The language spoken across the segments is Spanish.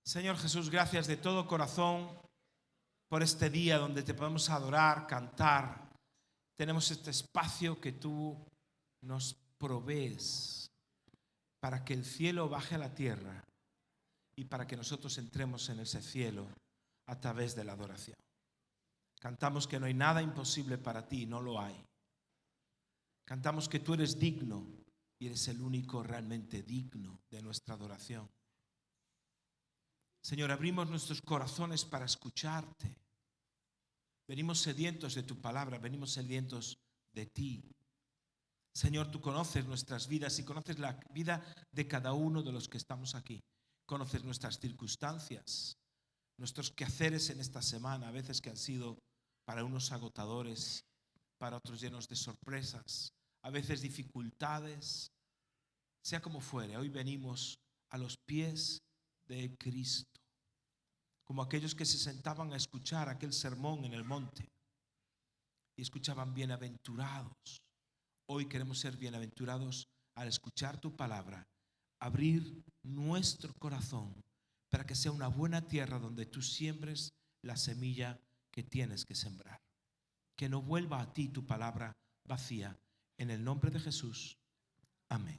Señor Jesús, gracias de todo corazón por este día donde te podemos adorar, cantar. Tenemos este espacio que tú nos provees para que el cielo baje a la tierra y para que nosotros entremos en ese cielo a través de la adoración. Cantamos que no hay nada imposible para ti, no lo hay. Cantamos que tú eres digno y eres el único realmente digno de nuestra adoración. Señor, abrimos nuestros corazones para escucharte. Venimos sedientos de tu palabra, venimos sedientos de ti. Señor, tú conoces nuestras vidas y conoces la vida de cada uno de los que estamos aquí. Conoces nuestras circunstancias, nuestros quehaceres en esta semana, a veces que han sido para unos agotadores, para otros llenos de sorpresas, a veces dificultades. Sea como fuere, hoy venimos a los pies de Cristo, como aquellos que se sentaban a escuchar aquel sermón en el monte y escuchaban bienaventurados. Hoy queremos ser bienaventurados al escuchar tu palabra, abrir nuestro corazón para que sea una buena tierra donde tú siembres la semilla que tienes que sembrar. Que no vuelva a ti tu palabra vacía. En el nombre de Jesús. Amén.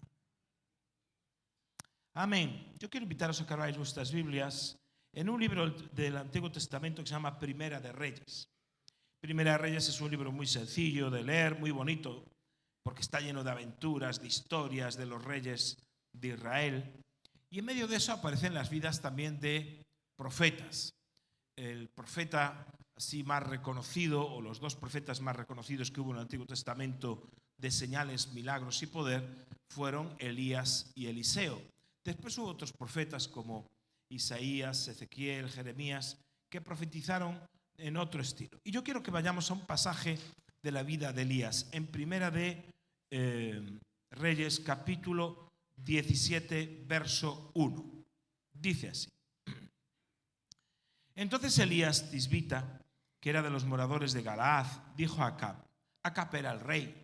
Amén. Yo quiero invitaros a que abráis vuestras Biblias en un libro del Antiguo Testamento que se llama Primera de Reyes. Primera de Reyes es un libro muy sencillo de leer, muy bonito, porque está lleno de aventuras, de historias de los reyes de Israel. Y en medio de eso aparecen las vidas también de profetas. El profeta así más reconocido, o los dos profetas más reconocidos que hubo en el Antiguo Testamento de señales, milagros y poder, fueron Elías y Eliseo. Después hubo otros profetas como Isaías, Ezequiel, Jeremías, que profetizaron en otro estilo. Y yo quiero que vayamos a un pasaje de la vida de Elías, en Primera de Reyes, capítulo 17, verso 1. Dice así. Entonces Elías Tisbita, que era de los moradores de Galaad, dijo a Acab. Acab era el rey.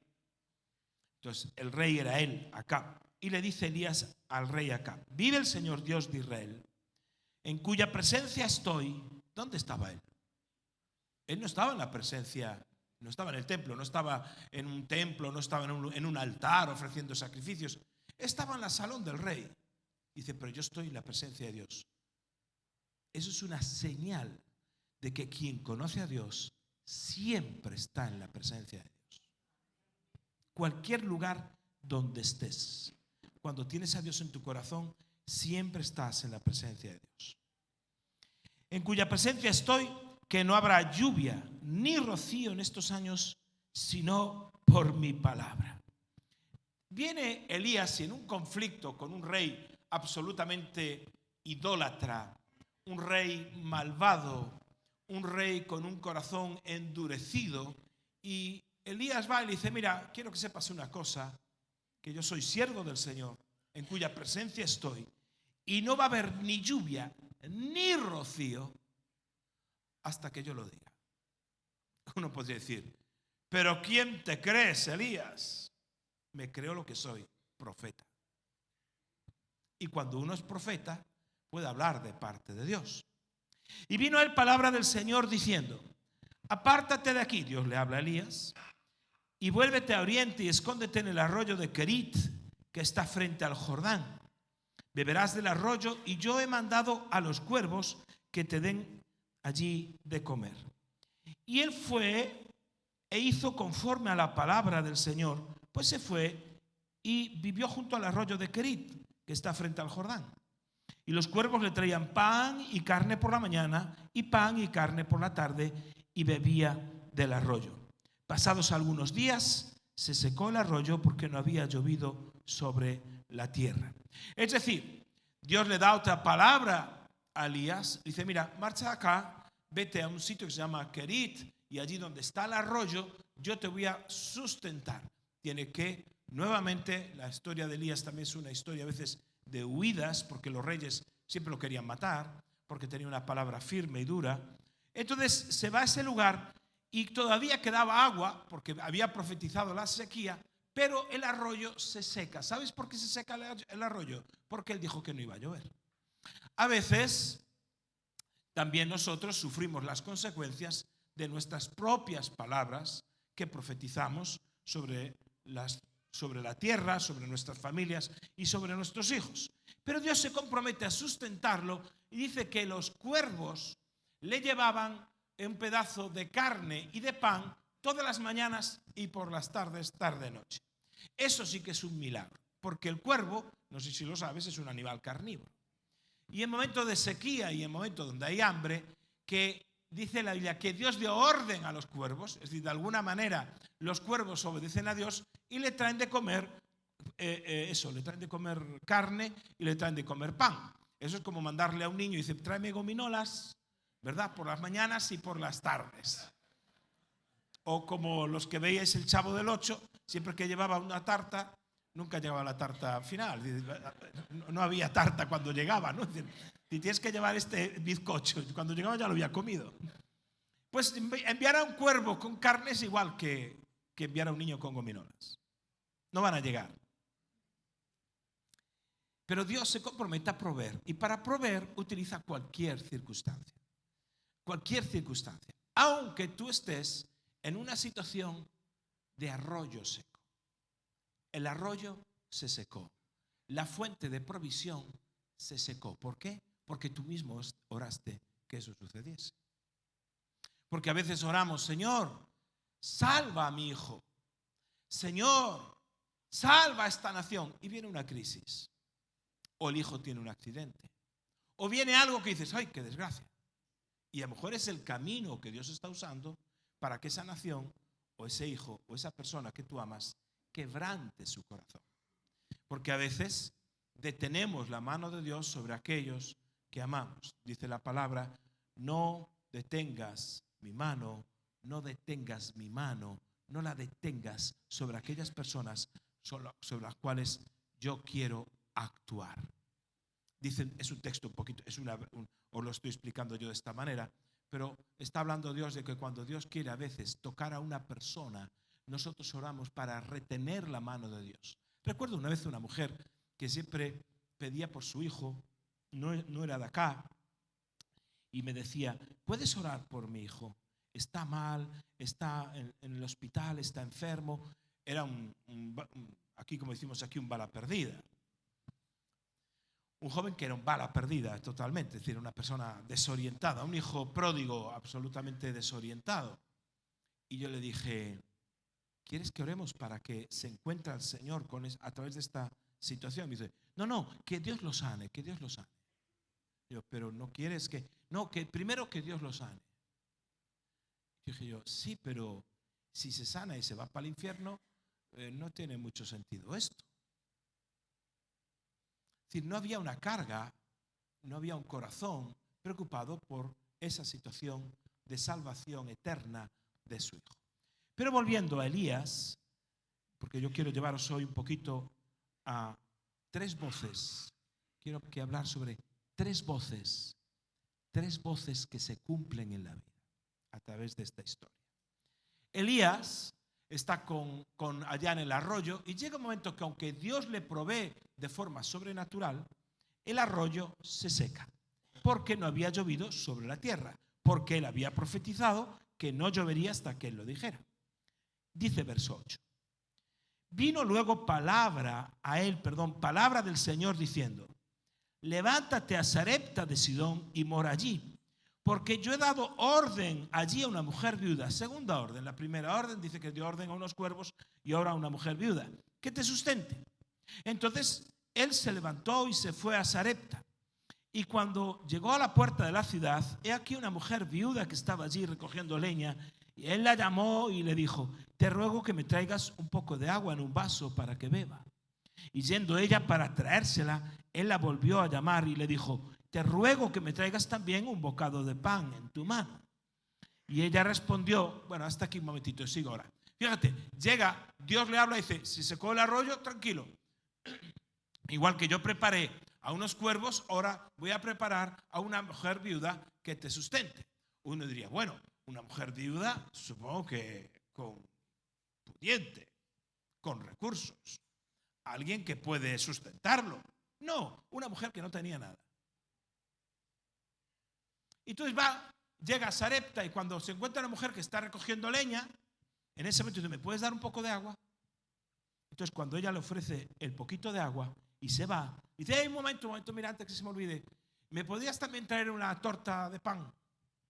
Entonces el rey era él, Acab. Y le dice Elías al rey Acab: vive el Señor Dios de Israel, en cuya presencia estoy. ¿Dónde estaba él? Él no estaba en la presencia, no estaba en el templo, no estaba en un templo, no estaba en un altar ofreciendo sacrificios. Estaba en la salón del rey. Dice, pero yo estoy en la presencia de Dios. Eso es una señal de que quien conoce a Dios siempre está en la presencia de Dios. Cualquier lugar donde estés, cuando tienes a Dios en tu corazón, siempre estás en la presencia de Dios. En cuya presencia estoy, que no habrá lluvia ni rocío en estos años, sino por mi palabra. Viene Elías en un conflicto con un rey absolutamente idólatra, un rey malvado, un rey con un corazón endurecido, y Elías va y le dice, mira, quiero que sepas una cosa, que yo soy siervo del Señor, en cuya presencia estoy, y no va a haber ni lluvia ni rocío hasta que yo lo diga. Uno podría decir, pero ¿quién te crees, Elías? Me creo lo que soy, profeta. Y cuando uno es profeta, puede hablar de parte de Dios. Y vino a él palabra del Señor diciendo, apártate de aquí, Dios le habla a Elías, y vuélvete a oriente y escóndete en el arroyo de Querit, que está frente al Jordán. Beberás del arroyo, y yo he mandado a los cuervos que te den allí de comer. Y él fue e hizo conforme a la palabra del Señor, pues se fue y vivió junto al arroyo de Querit, que está frente al Jordán. Y los cuervos le traían pan y carne por la mañana, y pan y carne por la tarde, y bebía del arroyo. Pasados algunos días, se secó el arroyo porque no había llovido sobre la tierra. Es decir, Dios le da otra palabra a Elías. Dice, mira, marcha acá, vete a un sitio que se llama Querit, y allí donde está el arroyo, yo te voy a sustentar. Tiene que, nuevamente, la historia de Elías también es una historia a veces de huidas, porque los reyes siempre lo querían matar, porque tenía una palabra firme y dura. Entonces se va a ese lugar y todavía quedaba agua, porque había profetizado la sequía, pero el arroyo se seca. ¿Sabes por qué se seca el arroyo? Porque él dijo que no iba a llover. A veces también nosotros sufrimos las consecuencias de nuestras propias palabras que profetizamos sobre la tierra, sobre nuestras familias y sobre nuestros hijos. Pero Dios se compromete a sustentarlo y dice que los cuervos le llevaban un pedazo de carne y de pan todas las mañanas y por las tardes, tarde-noche. Eso sí que es un milagro, porque el cuervo, no sé si lo sabes, es un animal carnívoro. Y en momentos de sequía y en momentos donde hay hambre, que dice la Biblia que Dios dio orden a los cuervos, es decir, de alguna manera los cuervos obedecen a Dios y le traen de comer le traen de comer carne y le traen de comer pan. Eso es como mandarle a un niño y dice, tráeme gominolas, ¿verdad? Por las mañanas y por las tardes. O como los que veíais el Chavo del Ocho, siempre que llevaba una tarta, nunca llegaba la tarta final. No había tarta cuando llegaba, ¿no? Si tienes que llevar este bizcocho, cuando llegaba ya lo había comido. Pues enviar a un cuervo con carne es igual que enviar a un niño con gominolas. No van a llegar. Pero Dios se compromete a proveer. Y para proveer utiliza cualquier circunstancia. Cualquier circunstancia. Aunque tú estés en una situación de arroyo seco. El arroyo se secó. La fuente de provisión se secó. ¿Por qué? Porque tú mismo oraste que eso sucediese. Porque a veces oramos, Señor, salva a mi hijo. Señor, salva a esta nación. Y viene una crisis. O el hijo tiene un accidente. O viene algo que dices, ¡ay, qué desgracia! Y a lo mejor es el camino que Dios está usando para que esa nación, o ese hijo, o esa persona que tú amas, quebrante su corazón. Porque a veces detenemos la mano de Dios sobre aquellos que amamos. Dice la palabra, no detengas mi mano, no detengas mi mano, no la detengas sobre aquellas personas sobre las cuales yo quiero actuar. Dicen, es un texto un poquito, os lo estoy explicando yo de esta manera, pero está hablando Dios de que cuando Dios quiere a veces tocar a una persona, nosotros oramos para retener la mano de Dios. Recuerdo una vez una mujer que siempre pedía por su hijo, no era de acá, y me decía, ¿puedes orar por mi hijo? Está mal, está en el hospital, está enfermo. Era aquí como decimos aquí, un bala perdida. Un joven que era un bala perdida totalmente, es decir, una persona desorientada, un hijo pródigo absolutamente desorientado. Y yo le dije, ¿quieres que oremos para que se encuentre al Señor a través de esta situación? Me dice, no, que Dios lo sane, que Dios lo sane. Yo, pero no quieres que primero que Dios lo sane. Dije yo, sí, pero si se sana y se va para el infierno, no tiene mucho sentido esto. Es decir, no había una carga, no había un corazón preocupado por esa situación de salvación eterna de su hijo. Pero volviendo a Elías, porque yo quiero llevaros hoy un poquito a tres voces. Quiero que hablar sobre tres voces que se cumplen en la vida a través de esta historia. Elías está allá en el arroyo y llega un momento que aunque Dios le provee de forma sobrenatural, el arroyo se seca porque no había llovido sobre la tierra, porque él había profetizado que no llovería hasta que él lo dijera. Dice verso 8. Vino luego palabra del Señor diciendo, levántate a Sarepta de Sidón y mora allí, porque yo he dado orden allí a una mujer viuda. Segunda orden. La primera orden dice que dio orden a unos cuervos y ahora a una mujer viuda, que te sustente. Entonces él se levantó y se fue a Sarepta. Y cuando llegó a la puerta de la ciudad, he aquí una mujer viuda que estaba allí recogiendo leña. Y él la llamó y le dijo, te ruego que me traigas un poco de agua en un vaso para que beba. Y yendo ella para traérsela, él la volvió a llamar y le dijo, te ruego que me traigas también un bocado de pan en tu mano. Y ella respondió, bueno, hasta aquí un momentito, sigo ahora. Fíjate, llega, Dios le habla y dice, si secó el arroyo, tranquilo. Igual que yo preparé a unos cuervos, ahora voy a preparar a una mujer viuda que te sustente. Uno diría, bueno, una mujer viuda, supongo que con pudiente, con recursos, alguien que puede sustentarlo. No, una mujer que no tenía nada. Y entonces llega a Sarepta y cuando se encuentra una mujer que está recogiendo leña, en ese momento dice, ¿me puedes dar un poco de agua? Entonces cuando ella le ofrece el poquito de agua y se va, dice, hey, un momento, mira, antes que se me olvide, ¿me podrías también traer una torta de pan?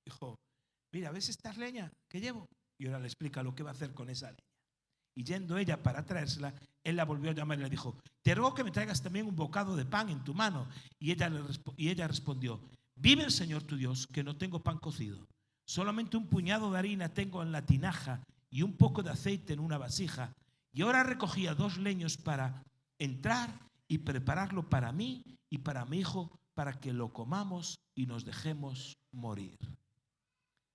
Dijo, mira, ¿ves esta leña que llevo? Y ahora le explica lo que va a hacer con esa leña. Y yendo ella para traérsela, él la volvió a llamar y le dijo, te ruego que me traigas también un bocado de pan en tu mano. Y ella respondió, vive el Señor tu Dios, que no tengo pan cocido. Solamente un puñado de harina tengo en la tinaja y un poco de aceite en una vasija. Y ahora recogía 2 leños para entrar y prepararlo para mí y para mi hijo, para que lo comamos y nos dejemos morir.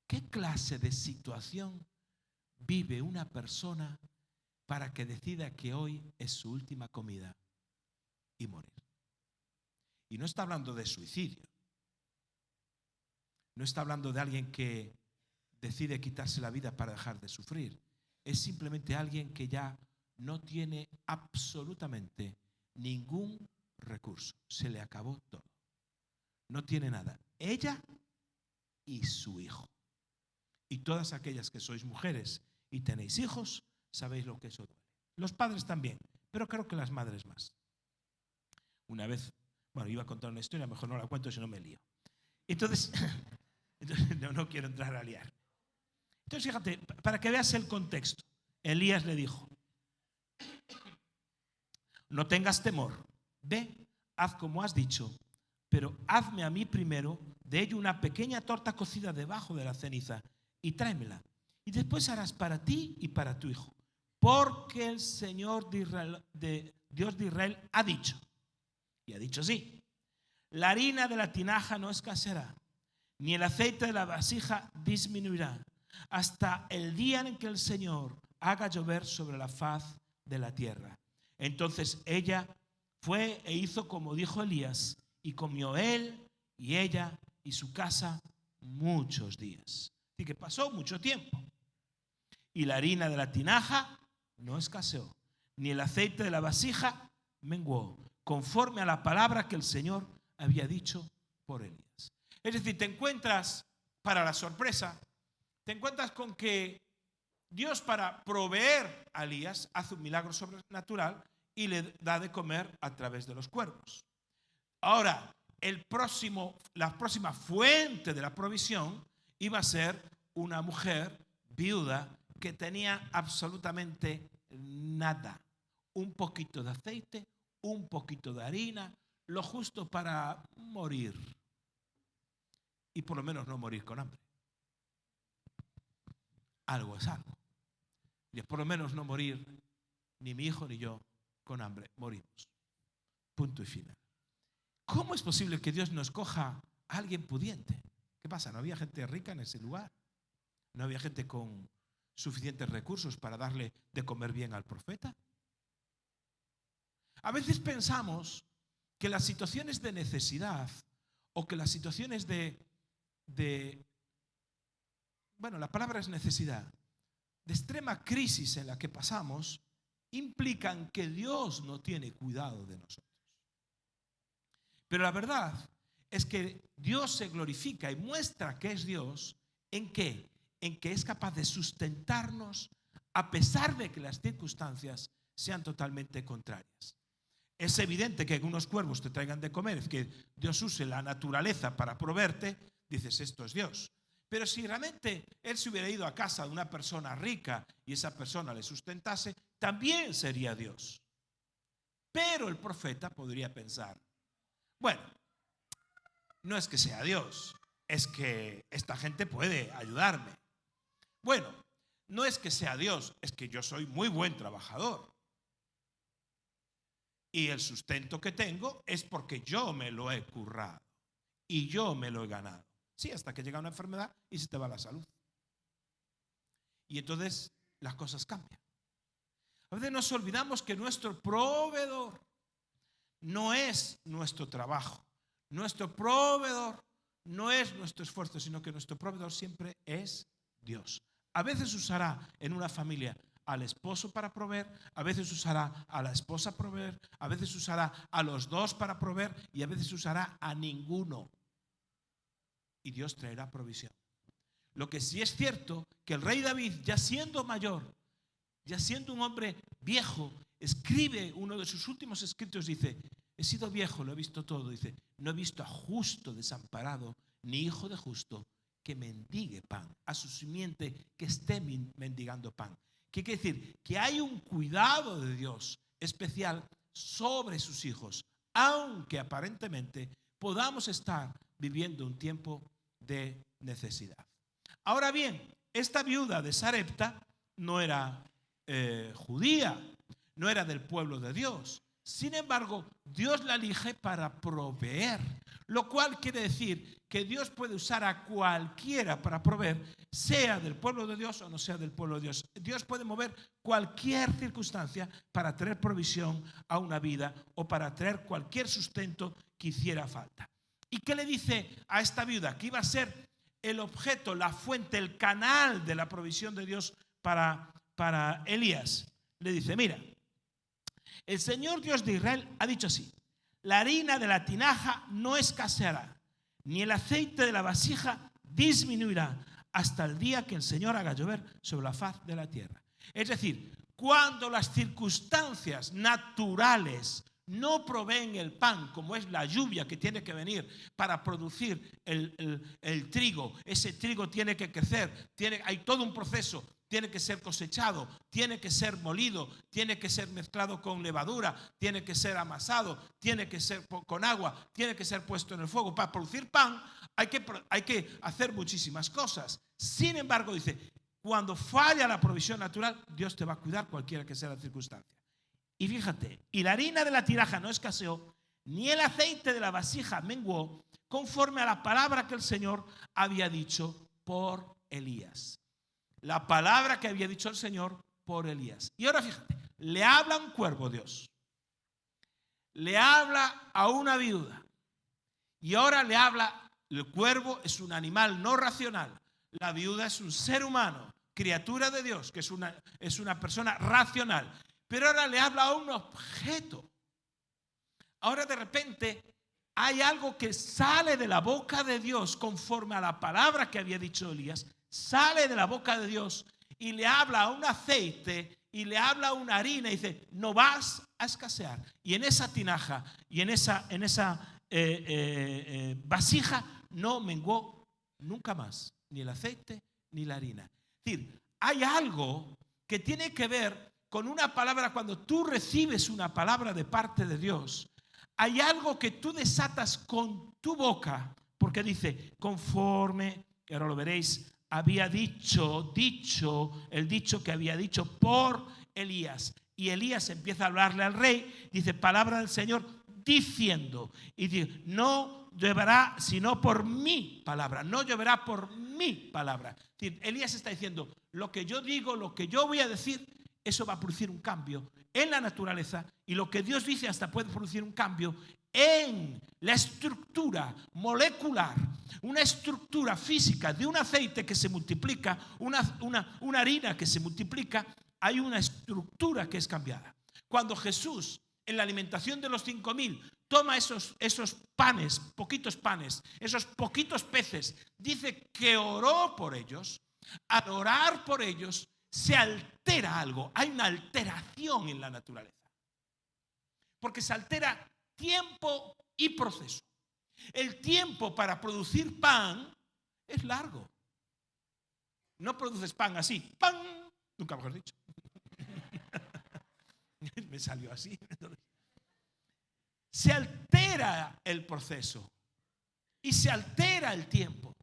¿Qué clase de situación vive una persona para que decida que hoy es su última comida y morir? Y no está hablando de suicidio. No está hablando de alguien que decide quitarse la vida para dejar de sufrir. Es simplemente alguien que ya no tiene absolutamente ningún recurso. Se le acabó todo. No tiene nada. Ella y su hijo. Y todas aquellas que sois mujeres y tenéis hijos, sabéis lo que eso duele. Los padres también, pero creo que las madres más. Una vez, iba a contar una historia, mejor no la cuento si no me lío. Entonces no quiero entrar a liar. Entonces fíjate, para que veas el contexto, Elías le dijo, no tengas temor, ve, haz como has dicho, pero hazme a mí primero de ello una pequeña torta cocida debajo de la ceniza y tráemela. Y después harás para ti y para tu hijo. Porque el Señor Dios de Israel ha dicho, y ha dicho sí, la harina de la tinaja no escaseará, ni el aceite de la vasija disminuirá, hasta el día en que el Señor haga llover sobre la faz de la tierra. Entonces ella fue e hizo como dijo Elías, y comió él y ella y su casa muchos días. Así que pasó mucho tiempo. Y la harina de la tinaja no escaseó, ni el aceite de la vasija menguó, conforme a la palabra que el Señor había dicho por Elías. Es decir, te encuentras, para la sorpresa, te encuentras con que Dios, para proveer a Elías, hace un milagro sobrenatural y le da de comer a través de los cuervos. Ahora, la próxima fuente de la provisión iba a ser una mujer viuda que tenía absolutamente nada. Un poquito de aceite, un poquito de harina, lo justo para morir. Y por lo menos no morir con hambre. Algo es algo. Y por lo menos no morir ni mi hijo ni yo con hambre. Morimos. Punto y final. ¿Cómo es posible que Dios no escoja a alguien pudiente? ¿Qué pasa? ¿No había gente rica en ese lugar? ¿No había gente con suficientes recursos para darle de comer bien al profeta? A veces pensamos que las situaciones de necesidad o que las situaciones la palabra es necesidad, de extrema crisis en la que pasamos, implican que Dios no tiene cuidado de nosotros. Pero la verdad es que Dios se glorifica y muestra que es Dios ¿en qué? En que es capaz de sustentarnos a pesar de que las circunstancias sean totalmente contrarias. Es evidente que unos cuervos te traigan de comer, es que Dios use la naturaleza para proveerte, dices, esto es Dios. Pero si realmente él se hubiera ido a casa de una persona rica y esa persona le sustentase, también sería Dios. Pero el profeta podría pensar, bueno, no es que sea Dios, es que esta gente puede ayudarme. Bueno, no es que sea Dios, es que yo soy muy buen trabajador. Y el sustento que tengo es porque yo me lo he currado y yo me lo he ganado. Sí, hasta que llega una enfermedad y se te va la salud. Y entonces las cosas cambian. A veces nos olvidamos que nuestro proveedor no es nuestro trabajo. Nuestro proveedor no es nuestro esfuerzo, sino que nuestro proveedor siempre es Dios. A veces usará en una familia al esposo para proveer, a veces usará a la esposa para proveer, a veces usará a los dos para proveer y a veces usará a ninguno. y Dios traerá provisión. Lo que sí es cierto, que el rey David, ya siendo mayor, ya siendo un hombre viejo, escribe uno de sus últimos escritos, dice: he sido viejo, lo he visto todo, dice, no he visto a justo desamparado, ni hijo de justo que mendigue pan, a su simiente que esté mendigando pan. ¿Qué quiere decir? Que hay un cuidado de Dios especial sobre sus hijos, aunque aparentemente podamos estar viviendo un tiempo de necesidad. Ahora bien, esta viuda de Sarepta no era judía, no era del pueblo de Dios. Sin embargo, Dios la elige para proveer, lo cual quiere decir que Dios puede usar a cualquiera para proveer, sea del pueblo de Dios o no sea del pueblo de Dios. Dios puede mover cualquier circunstancia para traer provisión a una vida o para traer cualquier sustento que hiciera falta. ¿Y qué le dice a esta viuda? Que iba a ser el objeto, la fuente, el canal de la provisión de Dios para Elías. Le dice: mira, el Señor Dios de Israel ha dicho así: la harina de la tinaja no escaseará, ni el aceite de la vasija disminuirá hasta el día que el Señor haga llover sobre la faz de la tierra. Es decir, cuando las circunstancias naturales no proveen el pan, como es la lluvia que tiene que venir para producir el trigo, ese trigo tiene que crecer, hay todo un proceso. Tiene que ser cosechado, tiene que ser molido, tiene que ser mezclado con levadura, tiene que ser amasado, tiene que ser con agua, tiene que ser puesto en el fuego. Para producir pan hay que hacer muchísimas cosas. Sin embargo, dice, cuando falla la provisión natural, Dios te va a cuidar cualquiera que sea la circunstancia. Y fíjate, y la harina de la tinaja no escaseó, ni el aceite de la vasija menguó, conforme a la palabra que el Señor había dicho por Elías. La palabra que había dicho el Señor por Elías. Y ahora fíjate, le habla un cuervo Dios, le habla a una viuda, y ahora le habla. El cuervo es un animal no racional, la viuda es un ser humano, criatura de Dios, que es una persona racional, pero ahora le habla a un objeto. Ahora de repente hay algo que sale de la boca de Dios conforme a la palabra que había dicho Elías. Sale de la boca de Dios y le habla a un aceite y le habla a una harina y dice: no vas a escasear. Y en esa tinaja y en esa vasija no menguó nunca más ni el aceite ni la harina. Es decir, hay algo que tiene que ver con una palabra. Cuando tú recibes una palabra de parte de Dios, hay algo que tú desatas con tu boca, porque dice: conforme, y ahora lo veréis, había dicho el dicho que había dicho por Elías. Y Elías empieza a hablarle al rey, dice: palabra del Señor diciendo, y dice: no lloverá sino por mi palabra, no lloverá por mi palabra. Es decir, Elías está diciendo: lo que yo digo, lo que yo voy a decir, eso va a producir un cambio en la naturaleza, y lo que Dios dice hasta puede producir un cambio en la estructura molecular, una estructura física de un aceite que se multiplica, una harina que se multiplica. Hay una estructura que es cambiada. Cuando Jesús, en la alimentación de los 5.000, toma esos panes, poquitos panes, esos poquitos peces, dice que oró por ellos. Al orar por ellos se altera algo, hay una alteración en la naturaleza, porque se altera tiempo y proceso. El tiempo para producir pan es largo. No produces pan así, pan, nunca mejor dicho. Me salió así. Se altera el proceso y se altera el tiempo.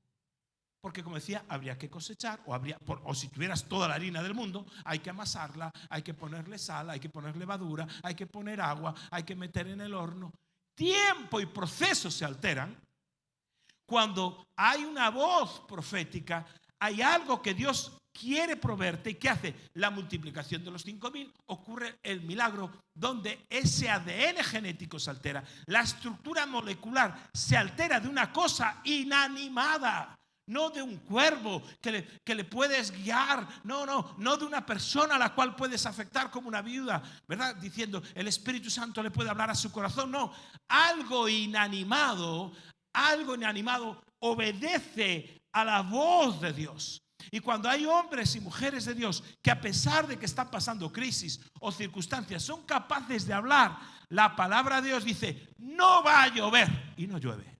Porque, como decía, habría que cosechar, o si tuvieras toda la harina del mundo, hay que amasarla, hay que ponerle sal, hay que poner levadura, hay que poner agua, hay que meter en el horno. Tiempo y proceso se alteran. Cuando hay una voz profética, hay algo que Dios quiere proveerte. ¿Y qué hace? La multiplicación de los 5.000, ocurre el milagro donde ese ADN genético se altera. La estructura molecular se altera de una cosa inanimada. No de un cuervo que le puedes guiar, no de una persona a la cual puedes afectar como una viuda, ¿verdad? Diciendo, el Espíritu Santo le puede hablar a su corazón. No, algo inanimado algo inanimado obedece a la voz de Dios. Y cuando hay hombres y mujeres de Dios que, a pesar de que están pasando crisis o circunstancias, son capaces de hablar la palabra de Dios, dice: no va a llover, y no llueve.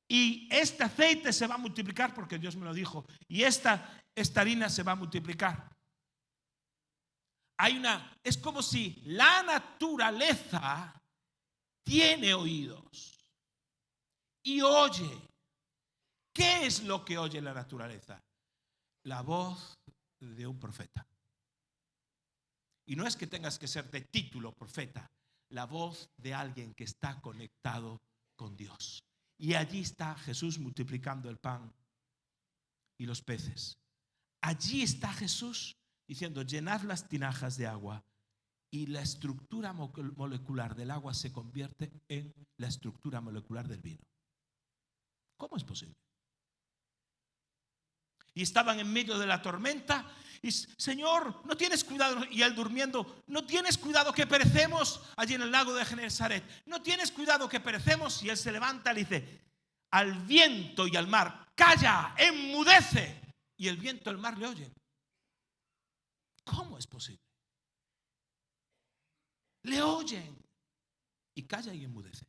Y este aceite se va a multiplicar porque Dios me lo dijo. Y esta harina se va a multiplicar. Es como si la naturaleza tiene oídos y oye. ¿Qué es lo que oye la naturaleza? La voz de un profeta. Y no es que tengas que ser de título profeta, la voz de alguien que está conectado con Dios. Y allí está Jesús multiplicando el pan y los peces. Allí está Jesús diciendo: llenad las tinajas de agua. Y la estructura molecular del agua se convierte en la estructura molecular del vino. ¿Cómo es posible? Y estaban en medio de la tormenta. Y: Señor, ¿no tienes cuidado? Y él durmiendo: ¿no tienes cuidado que perecemos allí en el lago de Genesaret? ¿No tienes cuidado que perecemos? Y él se levanta y le dice al viento y al mar: calla, enmudece. Y el viento y el mar le oyen. ¿Cómo es posible? Le oyen y calla y enmudece.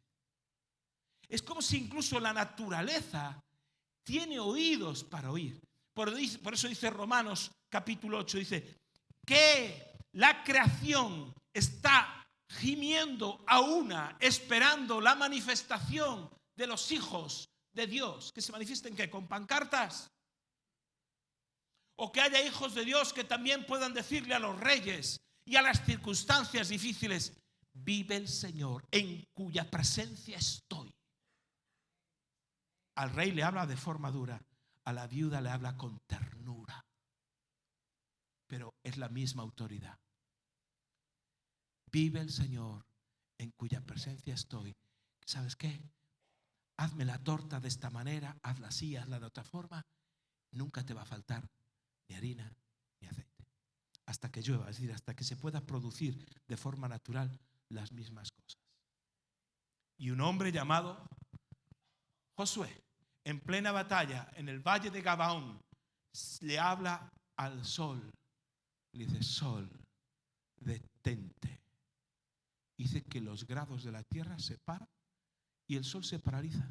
Es como si incluso la naturaleza tiene oídos para oír. Por eso dice Romanos capítulo 8, dice que la creación está gimiendo a una, esperando la manifestación de los hijos de Dios. ¿Que se manifiesten qué? ¿Con pancartas? O que haya hijos de Dios que también puedan decirle a los reyes y a las circunstancias difíciles: vive el Señor, en cuya presencia estoy. Al rey le habla de forma dura, a la viuda le habla con ternura, pero es la misma autoridad. Vive el Señor, en cuya presencia estoy. ¿Sabes qué? Hazme la torta de esta manera, hazla así, hazla de otra forma. Nunca te va a faltar ni harina ni aceite, hasta que llueva, es decir, hasta que se pueda producir de forma natural las mismas cosas. Y un hombre llamado Josué, en plena batalla en el valle de Gabaón, le habla al sol, le dice: sol, detente. Dice que los grados de la tierra se paran y el sol se paraliza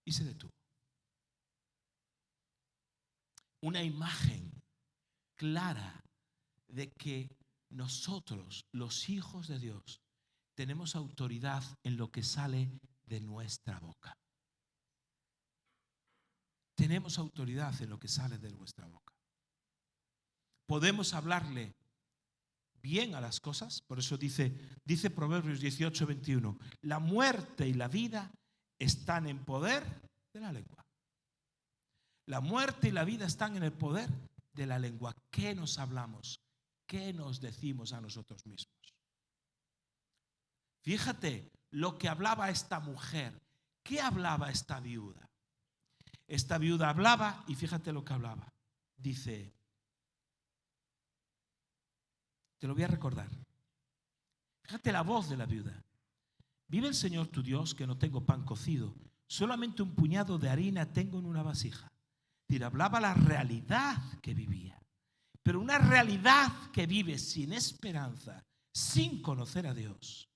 y se detuvo. Una imagen clara de que nosotros, los hijos de Dios, tenemos autoridad en lo que sale de nuestra boca. Tenemos autoridad en lo que sale de nuestra boca. Podemos hablarle bien a las cosas. Por eso dice Proverbios 18:21: la muerte y la vida están en poder de la lengua. La muerte y la vida están en el poder de la lengua. ¿Qué nos hablamos? ¿Qué nos decimos a nosotros mismos? Fíjate lo que hablaba esta mujer. ¿Qué hablaba esta viuda? Esta viuda hablaba, y fíjate lo que hablaba. Dice, te lo voy a recordar. Fíjate la voz de la viuda. Vive el Señor tu Dios que no tengo pan cocido, solamente un puñado de harina tengo en una vasija. Hablaba la realidad que vivía, pero una realidad que vive sin esperanza, sin conocer a Dios,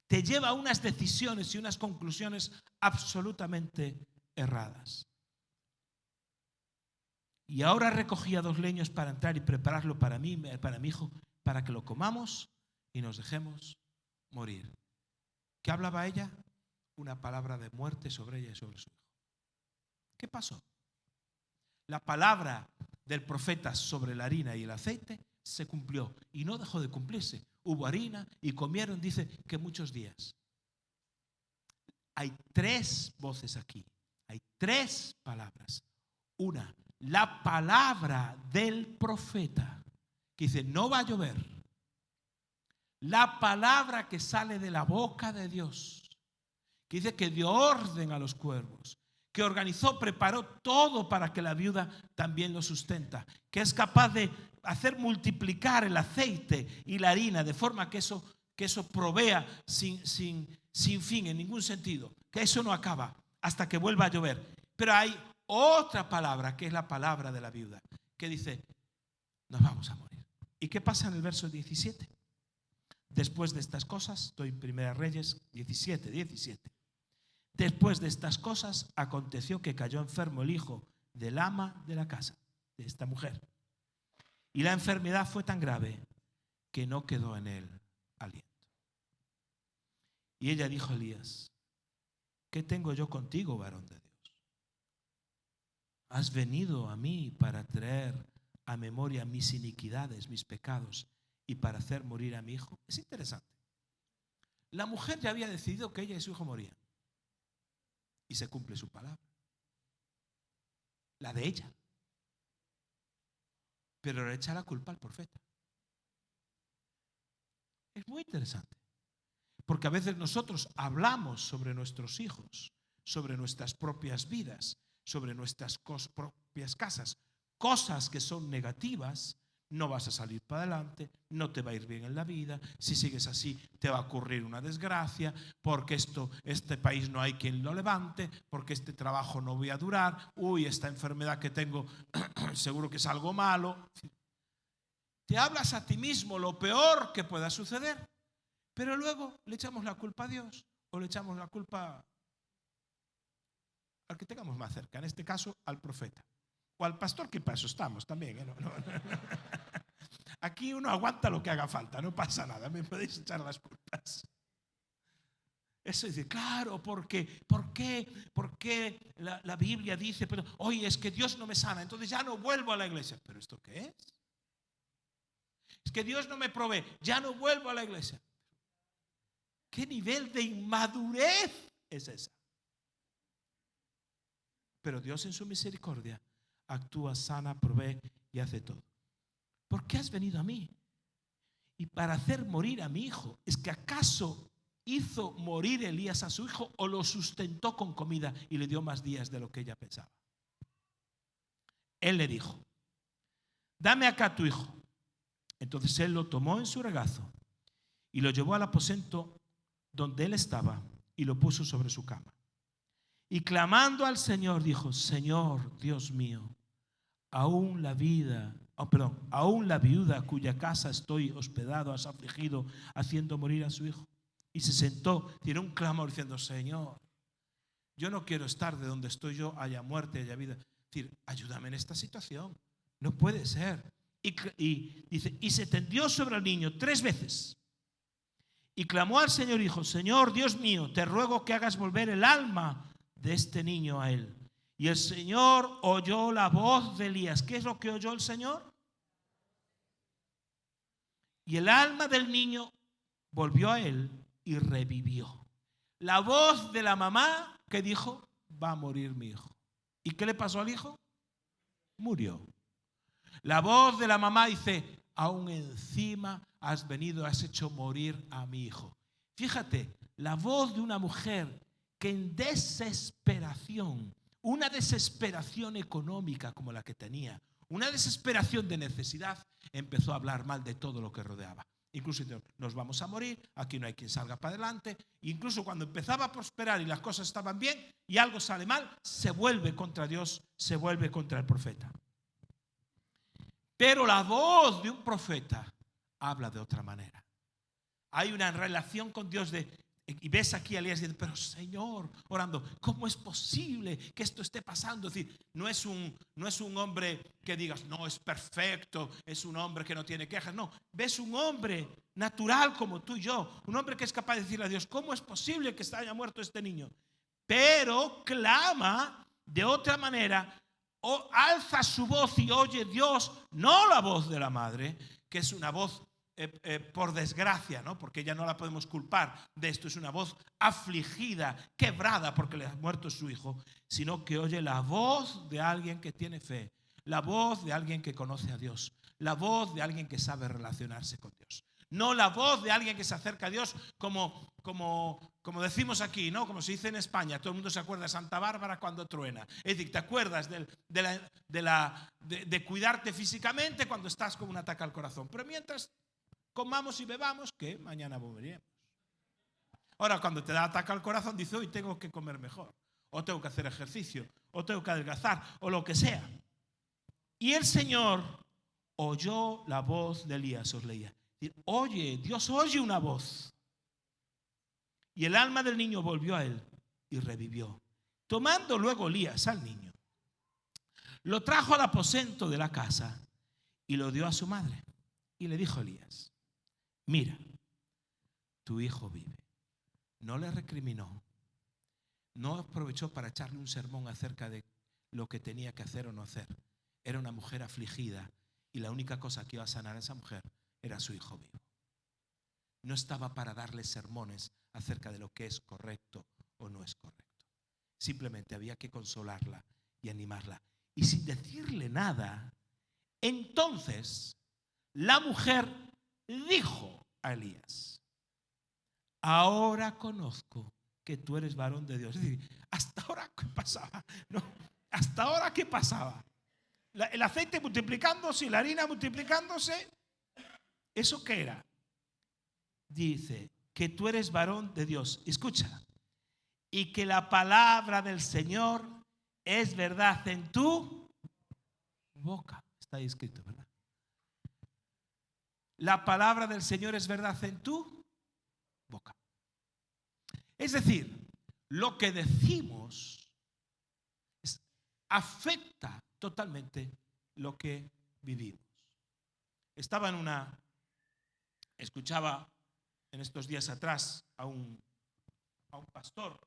te lleva a unas decisiones y unas conclusiones absolutamente erradas. Y ahora recogía 2 leños para entrar y prepararlo para mí, para mi hijo, para que lo comamos y nos dejemos morir. ¿Qué hablaba ella? Una palabra de muerte sobre ella y sobre su hijo. ¿Qué pasó? La palabra del profeta sobre la harina y el aceite se cumplió y no dejó de cumplirse. Hubo harina y comieron, dice que muchos días. Hay 3 voces aquí, hay 3 palabras. Una, la palabra del profeta que dice no va a llover. La palabra que sale de la boca de Dios, que dice que dio orden a los cuervos, que organizó, preparó todo para que la viuda también lo sustenta, que es capaz de hacer multiplicar el aceite y la harina de forma que eso provea sin sin fin, en ningún sentido, que eso no acaba hasta que vuelva a llover. Pero hay otra palabra, que es la palabra de la viuda, que dice, nos vamos a morir. ¿Y qué pasa en el verso 17? Después de estas cosas, estoy en Primera Reyes 17. Después de estas cosas, aconteció que cayó enfermo el hijo del ama de la casa, de esta mujer. Y la enfermedad fue tan grave que no quedó en él aliento. Y ella dijo a Elías, ¿qué tengo yo contigo, varón de Dios? ¿Has venido a mí para traer a memoria mis iniquidades, mis pecados, y para hacer morir a mi hijo? Es interesante. La mujer ya había decidido que ella y su hijo morían. Y se cumple su palabra. La de ella. Pero le echa la culpa al profeta. Es muy interesante. Porque a veces nosotros hablamos sobre nuestros hijos, sobre nuestras propias vidas, sobre nuestras propias casas, cosas que son negativas. No vas a salir para adelante, no te va a ir bien en la vida, si sigues así te va a ocurrir una desgracia, porque este país no hay quien lo levante, porque este trabajo no voy a durar, uy, esta enfermedad que tengo seguro que es algo malo. Te hablas a ti mismo lo peor que pueda suceder, pero luego le echamos la culpa a Dios o le echamos la culpa al que tengamos más cerca, en este caso al profeta. O al pastor, que para eso estamos también. No. Aquí uno aguanta lo que haga falta, no pasa nada, me podéis echar las culpas. Eso dice, claro, ¿por qué la Biblia dice, pero oye, es que Dios no me sana, entonces ya no vuelvo a la iglesia? ¿Pero esto qué es? Es que Dios no me provee, ya no vuelvo a la iglesia. ¿Qué nivel de inmadurez es esa? Pero Dios en su misericordia actúa, sana, provee y hace todo. ¿Por qué has venido a mí? Y para hacer morir a mi hijo. ¿Es que acaso hizo morir Elías a su hijo o lo sustentó con comida y le dio más días de lo que ella pensaba? Él le dijo, dame acá tu hijo. Entonces él lo tomó en su regazo y lo llevó al aposento donde él estaba y lo puso sobre su cama. Y clamando al Señor dijo, Señor Dios mío, aún la viuda cuya casa estoy hospedado has afligido, haciendo morir a su hijo. Y se sentó, tiró un clamor diciendo, Señor, yo no quiero estar de donde estoy yo, haya muerte, haya vida. Es decir, ayúdame en esta situación, no puede ser. Y dice, y se tendió sobre el niño 3 veces. Y clamó al Señor y dijo, Señor Dios mío, te ruego que hagas volver el alma de este niño a él. Y el Señor oyó la voz de Elías. ¿Qué es lo que oyó el Señor? Y el alma del niño volvió a él y revivió. La voz de la mamá que dijo, va a morir mi hijo. ¿Y qué le pasó al hijo? Murió. La voz de la mamá dice, aún encima has venido, has hecho morir a mi hijo. Fíjate, la voz de una mujer que en desesperación, una desesperación económica como la que tenía, una desesperación de necesidad, empezó a hablar mal de todo lo que rodeaba. Incluso nos vamos a morir, aquí no hay quien salga para adelante. Incluso cuando empezaba a prosperar y las cosas estaban bien y algo sale mal, se vuelve contra Dios, se vuelve contra el profeta. Pero la voz de un profeta habla de otra manera. Hay una relación con Dios y ves aquí a Elías diciendo, pero Señor, orando, ¿cómo es posible que esto esté pasando? Es decir, no es un hombre que digas, no, es perfecto, es un hombre que no tiene quejas. No, ves un hombre natural como tú y yo, un hombre que es capaz de decirle a Dios, ¿cómo es posible que haya muerto este niño? Pero clama de otra manera, o alza su voz y oye Dios, no la voz de la madre, que es una voz por desgracia, ¿no? Porque ya no la podemos culpar de esto, es una voz afligida, quebrada porque le ha muerto su hijo, sino que oye la voz de alguien que tiene fe, la voz de alguien que conoce a Dios, la voz de alguien que sabe relacionarse con Dios. No la voz de alguien que se acerca a Dios como decimos aquí, ¿no? Como se dice en España, todo el mundo se acuerda de Santa Bárbara cuando truena. Es decir, te acuerdas de cuidarte físicamente cuando estás con un ataque al corazón. Pero mientras comamos y bebamos, que mañana volveremos. Ahora, cuando te da ataque al corazón, dice, hoy tengo que comer mejor, o tengo que hacer ejercicio, o tengo que adelgazar, o lo que sea. Y el Señor oyó la voz de Elías, os leía. Oye, Dios oye una voz. Y el alma del niño volvió a él y revivió. Tomando luego Elías al niño, lo trajo al aposento de la casa y lo dio a su madre. Y le dijo a Elías, mira, tu hijo vive. No le recriminó, no aprovechó para echarle un sermón acerca de lo que tenía que hacer o no hacer. Era una mujer afligida y la única cosa que iba a sanar a esa mujer era su hijo vivo. No estaba para darle sermones acerca de lo que es correcto o no es correcto. Simplemente había que consolarla y animarla. Y sin decirle nada, entonces la mujer dijo a Elías, ahora conozco que tú eres varón de Dios. Es decir, ¿hasta ahora qué pasaba? No, ¿hasta ahora qué pasaba? El aceite multiplicándose y la harina multiplicándose. ¿Eso qué era? Dice que tú eres varón de Dios. Escucha. Y que la palabra del Señor es verdad en tu boca. Está ahí escrito, ¿verdad? La palabra del Señor es verdad en tu boca. Es decir, lo que decimos afecta totalmente lo que vivimos. Escuchaba en estos días atrás a un pastor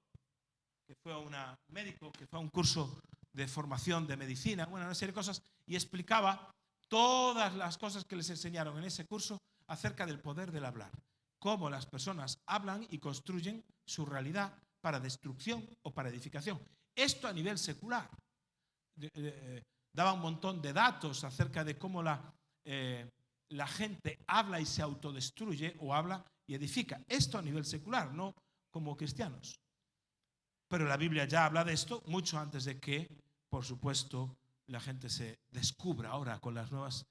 que fue a un médico, que fue a un curso de formación de medicina, bueno, una serie de cosas, y explicaba todas las cosas que les enseñaron en ese curso acerca del poder del hablar. Cómo las personas hablan y construyen su realidad para destrucción o para edificación. Esto a nivel secular. Daba un montón de datos acerca de cómo la gente habla y se autodestruye o habla y edifica. Esto a nivel secular, no como cristianos. Pero la Biblia ya habla de esto mucho antes de que, por supuesto, la gente se descubra ahora con las nuevas,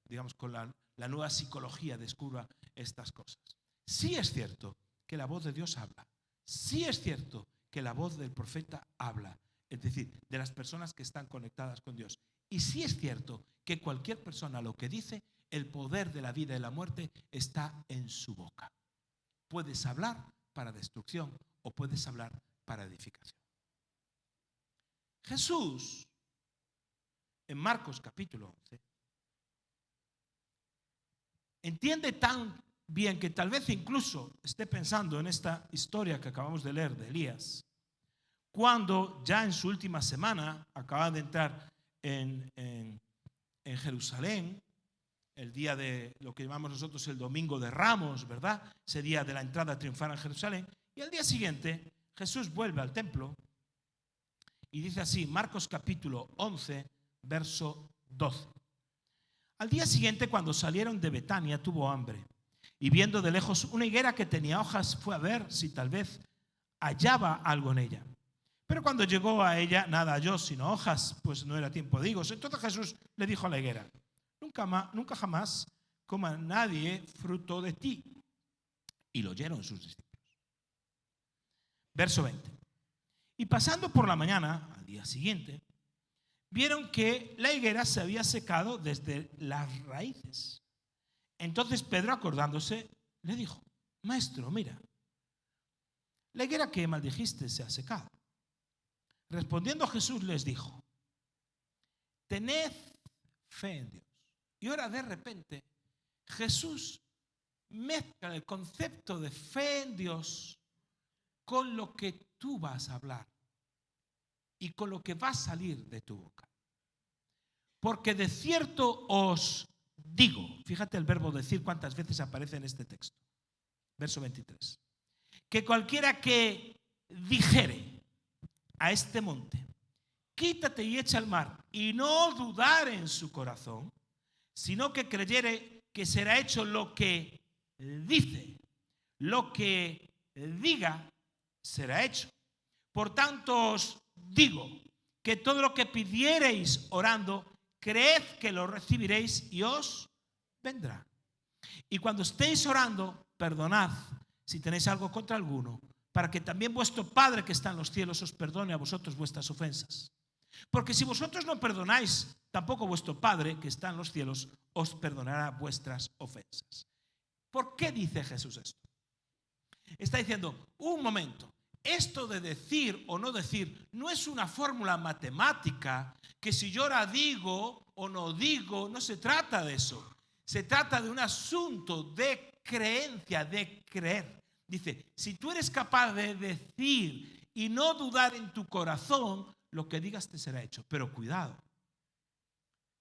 digamos, con la nueva psicología descubra estas cosas. Sí es cierto que la voz de Dios habla. Sí es cierto que la voz del profeta habla. Es decir, de las personas que están conectadas con Dios. Y sí es cierto que cualquier persona lo que dice, el poder de la vida y la muerte está en su boca. Puedes hablar para destrucción o puedes hablar para edificación. Jesús, en Marcos capítulo 11, entiende tan bien que tal vez incluso esté pensando en esta historia que acabamos de leer de Elías, cuando ya en su última semana acaba de entrar en Jerusalén, el día de lo que llamamos nosotros el Domingo de Ramos, ¿verdad? Ese día de la entrada triunfal en Jerusalén. Y al día siguiente Jesús vuelve al templo y dice así, Marcos capítulo 11, verso 12. Al día siguiente, cuando salieron de Betania, tuvo hambre. Y viendo de lejos una higuera que tenía hojas, fue a ver si tal vez hallaba algo en ella. Pero cuando llegó a ella, nada halló, sino hojas, pues no era tiempo de higos. Entonces Jesús le dijo a la higuera, nunca jamás coma nadie fruto de ti. Y lo oyeron sus discípulos. Verso 20. Y pasando por la mañana, al día siguiente, vieron que la higuera se había secado desde las raíces. Entonces Pedro, acordándose, le dijo, Maestro, mira, la higuera que maldijiste se ha secado. Respondiendo Jesús les dijo, tened fe en Dios. Y ahora de repente Jesús mezcla el concepto de fe en Dios con lo que tú vas a hablar y con lo que va a salir de tu boca. Porque de cierto os digo, fíjate el verbo decir cuántas veces aparece en este texto. Verso 23. Que cualquiera que dijere a este monte, quítate y echa al mar, y no dudar en su corazón, sino que creyere que será hecho lo que dice, lo que diga será hecho. Por tanto os digo que todo lo que pidiereis orando, creed que lo recibiréis y os vendrá. Y cuando estéis orando, perdonad si tenéis algo contra alguno, para que también vuestro Padre que está en los cielos os perdone a vosotros vuestras ofensas. Porque si vosotros no perdonáis, tampoco vuestro Padre que está en los cielos os perdonará vuestras ofensas. ¿Por qué dice Jesús esto? Está diciendo, un momento, esto de decir o no decir no es una fórmula matemática que si yo ahora digo o no digo, no se trata de eso. Se trata de un asunto de creencia, de creer. Dice, si tú eres capaz de decir y no dudar en tu corazón, lo que digas te será hecho. Pero cuidado,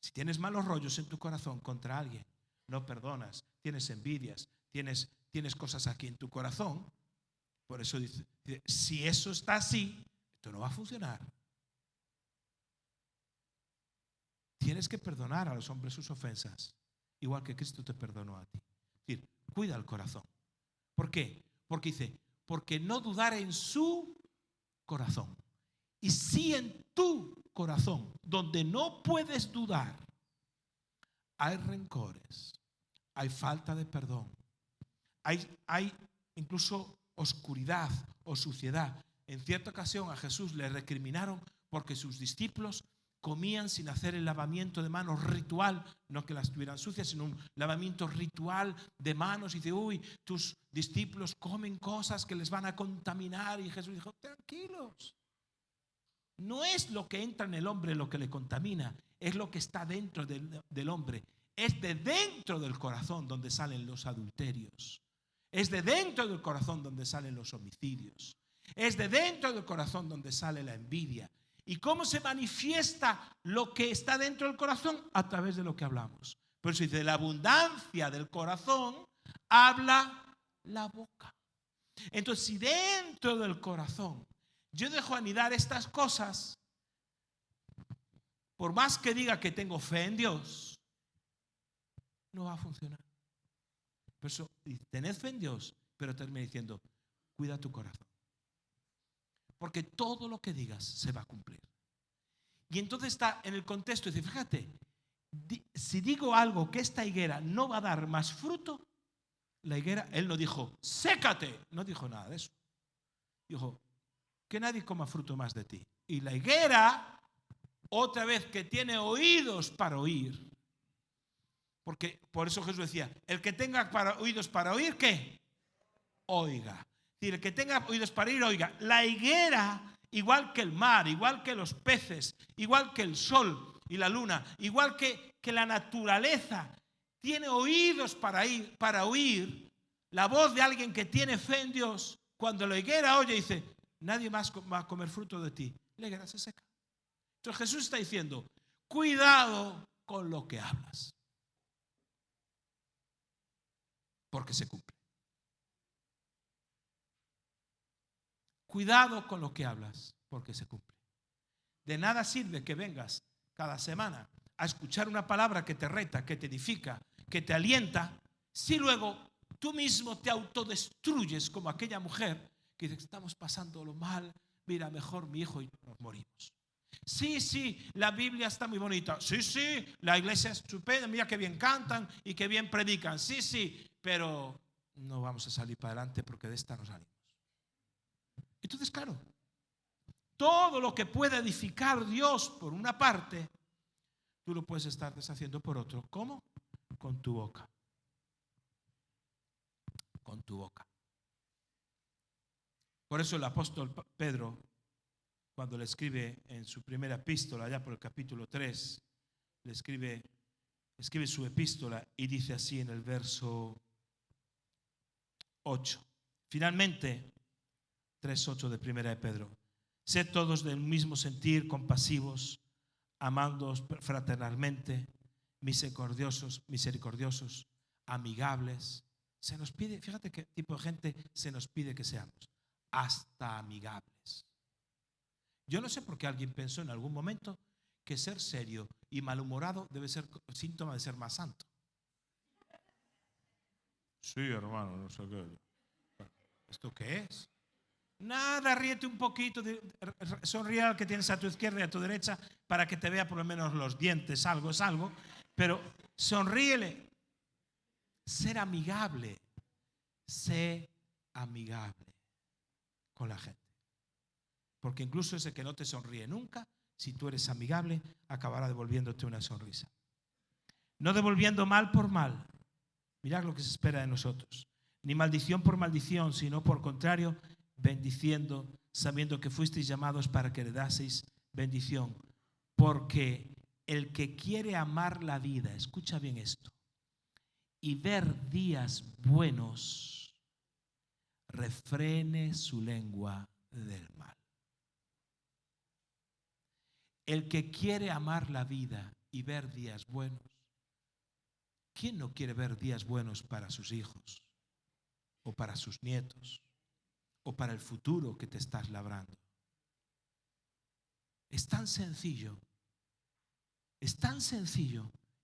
si tienes malos rollos en tu corazón contra alguien, no perdonas, tienes envidias, tienes cosas aquí en tu corazón, por eso dice, si eso está así, esto no va a funcionar. Tienes que perdonar a los hombres sus ofensas, igual que Cristo te perdonó a ti. Es decir, cuida el corazón. ¿Por qué? Porque dice, porque no dudar en su corazón. Y si en tu corazón, donde no puedes dudar, hay rencores, hay falta de perdón, hay incluso oscuridad o suciedad. En cierta ocasión a Jesús le recriminaron porque sus discípulos comían sin hacer el lavamiento de manos ritual, no que las tuvieran sucias, sino un lavamiento ritual de manos. Y dice, uy, tus discípulos comen cosas que les van a contaminar. Y Jesús dijo, tranquilos. No es lo que entra en el hombre lo que le contamina, es lo que está dentro del hombre. Es de dentro del corazón donde salen los adulterios. Es de dentro del corazón donde salen los homicidios. Es de dentro del corazón donde sale la envidia. ¿Y cómo se manifiesta lo que está dentro del corazón? A través de lo que hablamos. Por eso dice, la abundancia del corazón habla la boca. Entonces, si dentro del corazón yo dejo anidar estas cosas, por más que diga que tengo fe en Dios, no va a funcionar. Por eso, tened fe en Dios, pero termina diciendo, cuida tu corazón. Porque todo lo que digas se va a cumplir. Y entonces está en el contexto, dice, fíjate, si digo algo que esta higuera no va a dar más fruto, la higuera, él no dijo, sécate, no dijo nada de eso. Dijo, que nadie coma fruto más de ti. Y la higuera, otra vez que tiene oídos para oír, porque por eso Jesús decía, el que tenga oídos para oír, ¿qué? Oiga. Es decir, el que tenga oídos para oír, oiga. La higuera, igual que el mar, igual que los peces, igual que el sol y la luna, igual que la naturaleza, tiene oídos para oír la voz de alguien que tiene fe en Dios. Cuando la higuera oye, dice, nadie más va a comer fruto de ti. La higuera se seca. Entonces Jesús está diciendo, cuidado con lo que hablas, porque se cumple. Cuidado con lo que hablas, porque se cumple. De nada sirve que vengas cada semana a escuchar una palabra que te reta, que te edifica, que te alienta, si luego tú mismo te autodestruyes como aquella mujer que dice, estamos pasándolo mal, mira, mejor mi hijo y yo nos morimos. Sí, la Biblia está muy bonita. Sí, la iglesia es estupenda, mira que bien cantan y que bien predican. Sí, pero no vamos a salir para adelante porque de esta nos salimos. Entonces, claro, todo lo que pueda edificar Dios por una parte, tú lo puedes estar deshaciendo por otro. ¿Cómo? Con tu boca. Con tu boca. Por eso el apóstol Pedro, cuando le escribe en su primera epístola, allá por el capítulo 3, le escribe su epístola y dice así en el verso 8. Finalmente, 3:8 de primera de Pedro. Sed todos del mismo sentir, compasivos, amándoos fraternalmente, misericordiosos, amigables. Se nos pide, fíjate qué tipo de gente se nos pide que seamos. Hasta amigables. Yo no sé por qué alguien pensó en algún momento que ser serio y malhumorado debe ser síntoma de ser más santo. Sí, hermano, no sé qué. ¿Esto qué es? Nada, ríete un poquito, sonríe al que tienes a tu izquierda y a tu derecha para que te vea por lo menos los dientes, algo es algo, pero sonríele. Ser amigable, sé amigable con la gente. Porque incluso ese que no te sonríe nunca, si tú eres amigable, acabará devolviéndote una sonrisa. No devolviendo mal por mal. Mirad lo que se espera de nosotros. Ni maldición por maldición, sino por contrario, bendiciendo, sabiendo que fuisteis llamados para que heredaseis bendición. Porque el que quiere amar la vida, escucha bien esto, y ver días buenos, refrene su lengua del mal. El que quiere amar la vida y ver días buenos, ¿quién no quiere ver días buenos para sus hijos o para sus nietos o para el futuro que te estás labrando? Es tan sencillo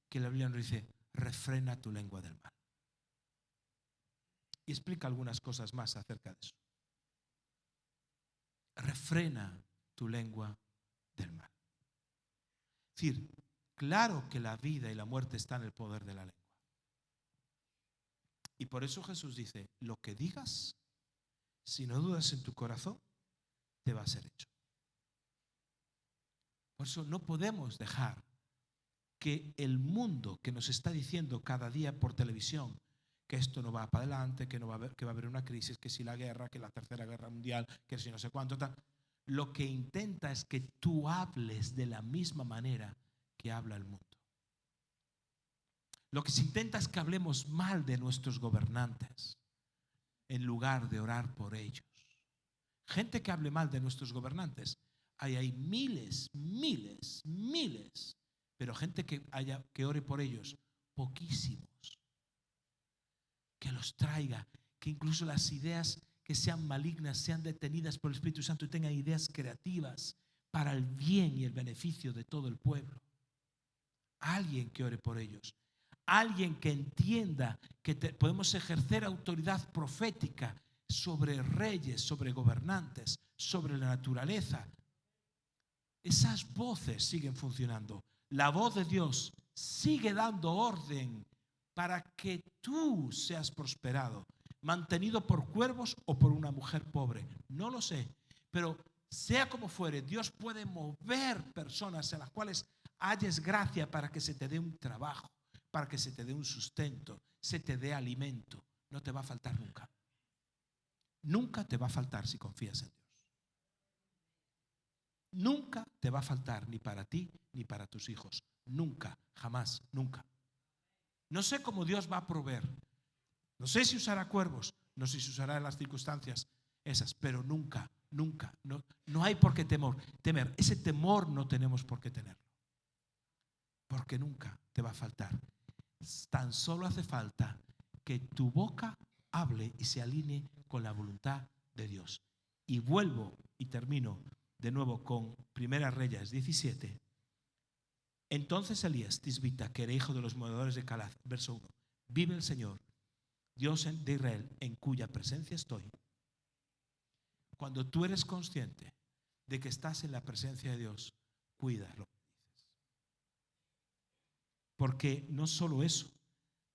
que la Biblia nos dice: refrena tu lengua del mal. Y explica algunas cosas más acerca de eso. Refrena tu lengua del mal. Es decir, claro que la vida y la muerte están en el poder de la lengua. Y por eso Jesús dice: lo que digas, si no dudas en tu corazón, te va a ser hecho. Por eso no podemos dejar que el mundo que nos está diciendo cada día por televisión que esto no va para adelante, que no va a haber, que va a haber una crisis, que si la guerra, que la tercera guerra mundial, que si no sé cuánto, tal, lo que intenta es que tú hables de la misma manera que habla el mundo. Lo que se intenta es que hablemos mal de nuestros gobernantes en lugar de orar por ellos. Gente que hable mal de nuestros gobernantes, hay miles, pero gente que ore por ellos, poquísimos. Que los traiga, que incluso las ideas que sean malignas sean detenidas por el Espíritu Santo y tengan ideas creativas para el bien y el beneficio de todo el pueblo. Alguien que ore por ellos, alguien que entienda que podemos ejercer autoridad profética sobre reyes, sobre gobernantes, sobre la naturaleza. Esas voces siguen funcionando. La voz de Dios sigue dando orden para que tú seas prosperado, mantenido por cuervos o por una mujer pobre. No lo sé, pero sea como fuere, Dios puede mover personas en las cuales halles gracia para que se te dé un trabajo, para que se te dé un sustento, se te dé alimento. No te va a faltar nunca. Nunca te va a faltar si confías en Dios. Nunca te va a faltar, ni para ti ni para tus hijos. Nunca, jamás, nunca. No sé cómo Dios va a proveer. No sé si usará cuervos, no sé si usará en las circunstancias esas, pero nunca, no hay por qué temer. Ese temor no tenemos por qué tenerlo. Porque nunca te va a faltar. Tan solo hace falta que tu boca hable y se alinee con la voluntad de Dios. Y vuelvo y termino de nuevo con Primera Reyes 17. Entonces Elías tisbita, que era hijo de los moradores de Calaz, verso 1: vive el Señor, Dios de Israel, en cuya presencia estoy. Cuando tú eres consciente de que estás en la presencia de Dios, cuida lo que dices. Porque no solo eso,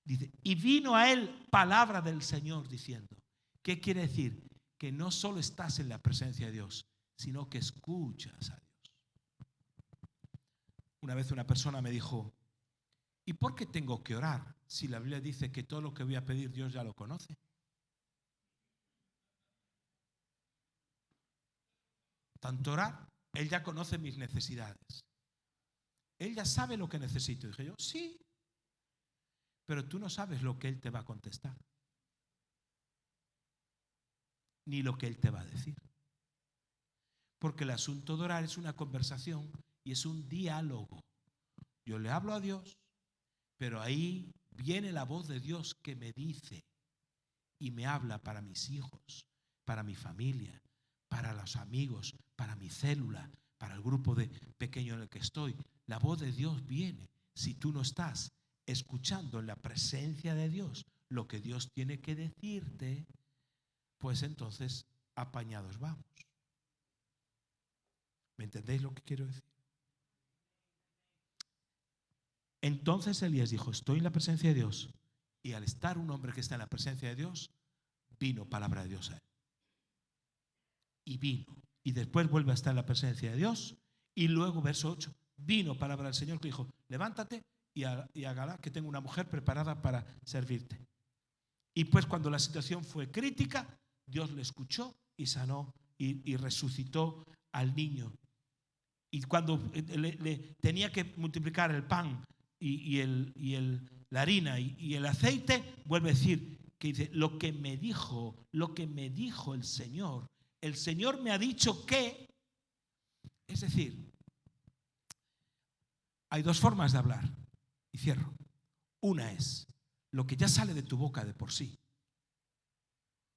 dice, y vino a él palabra del Señor diciendo. ¿Qué quiere decir? Que no solo estás en la presencia de Dios, sino que escuchas a Dios. Una vez una persona me dijo: ¿y por qué tengo que orar si la Biblia dice que todo lo que voy a pedir Dios ya lo conoce? Tanto orar, Él ya conoce mis necesidades. Él ya sabe lo que necesito. Dije yo: sí, pero tú no sabes lo que Él te va a contestar, ni lo que Él te va a decir. Porque el asunto de orar es una conversación y es un diálogo. Yo le hablo a Dios, pero ahí viene la voz de Dios que me dice y me habla para mis hijos, para mi familia, para los amigos, para mi célula, para el grupo de pequeño en el que estoy. La voz de Dios viene. Si tú no estás escuchando en la presencia de Dios lo que Dios tiene que decirte, pues entonces apañados vamos. ¿Me entendéis lo que quiero decir? Entonces Elías dijo: estoy en la presencia de Dios. Y al estar un hombre que está en la presencia de Dios, vino palabra de Dios a él. Y vino. Y después vuelve a estar en la presencia de Dios. Y luego, verso 8, vino palabra del Señor que dijo: levántate y hágala, que tengo una mujer preparada para servirte. Y pues cuando la situación fue crítica, Dios le escuchó y sanó y resucitó al niño. Y cuando le tenía que multiplicar el pan y la harina y el aceite, vuelve a decir que dice: lo que me dijo el Señor me ha dicho que. Es decir, hay dos formas de hablar, y cierro. Una es lo que ya sale de tu boca de por sí.